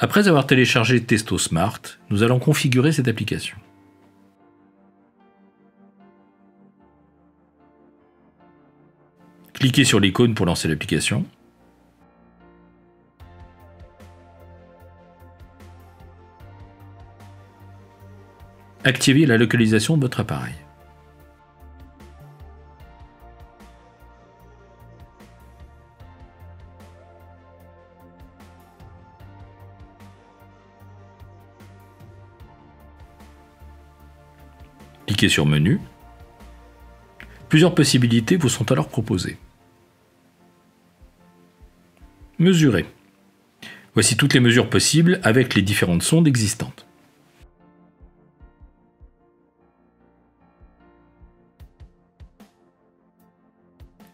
Après avoir téléchargé Testo Smart, nous allons configurer cette application. Cliquez sur l'icône pour lancer l'application. Activez la localisation de votre appareil. Cliquez sur Menu. Plusieurs possibilités vous sont alors proposées. Mesurer. Voici toutes les mesures possibles avec les différentes sondes existantes.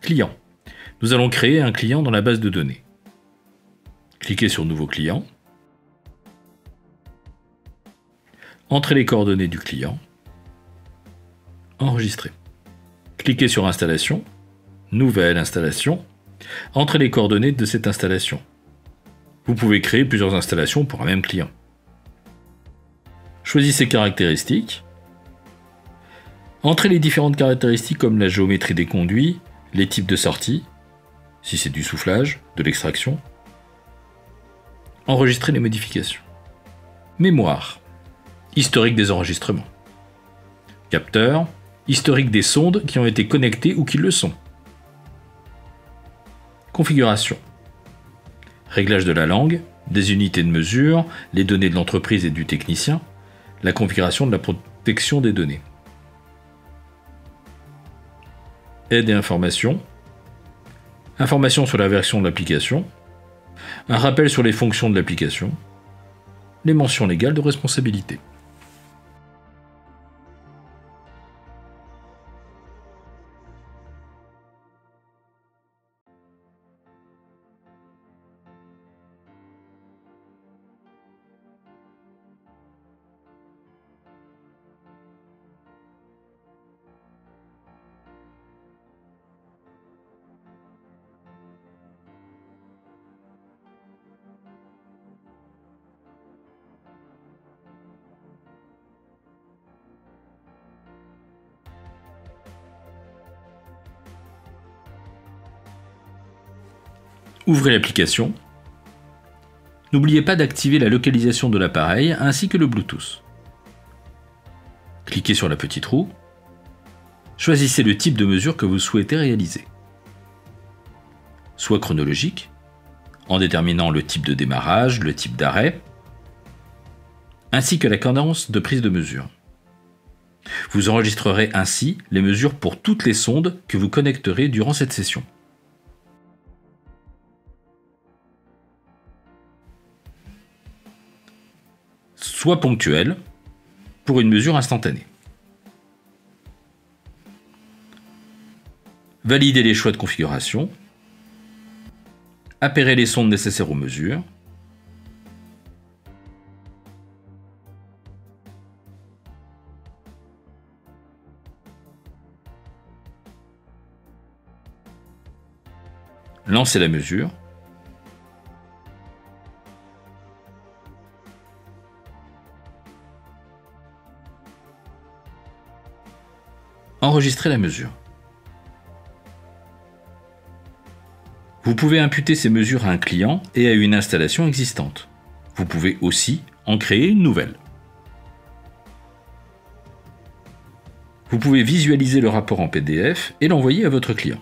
Client. Nous allons créer un client dans la base de données. Cliquez sur Nouveau client. Entrez les coordonnées du client. Enregistrer. Cliquez sur Installation. Nouvelle installation. Entrez les coordonnées de cette installation. Vous pouvez créer plusieurs installations pour un même client. Choisissez Caractéristiques. Entrez les différentes caractéristiques comme la géométrie des conduits, les types de sortie, si c'est du soufflage, de l'extraction. Enregistrez les modifications. Mémoire. Historique des enregistrements. Capteur. Historique des sondes qui ont été connectées ou qui le sont. Configuration. Réglage de la langue, des unités de mesure, les données de l'entreprise et du technicien, la configuration de la protection des données. Aide et informations. Informations sur la version de l'application. Un rappel sur les fonctions de l'application. Les mentions légales de responsabilité. Ouvrez l'application. N'oubliez pas d'activer la localisation de l'appareil ainsi que le Bluetooth. Cliquez sur la petite roue. Choisissez le type de mesure que vous souhaitez réaliser. Soit chronologique, en déterminant le type de démarrage, le type d'arrêt, ainsi que la cadence de prise de mesure. Vous enregistrerez ainsi les mesures pour toutes les sondes que vous connecterez durant cette session. Soit ponctuel, pour une mesure instantanée. Validez les choix de configuration. Appairer les sondes nécessaires aux mesures. Lancez la mesure. Enregistrez la mesure. Vous pouvez imputer ces mesures à un client et à une installation existante. Vous pouvez aussi en créer une nouvelle. Vous pouvez visualiser le rapport en PDF et l'envoyer à votre client.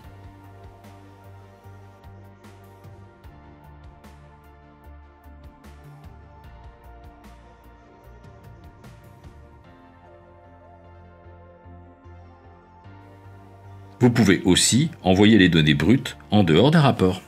Vous pouvez aussi envoyer les données brutes en dehors d'un rapport.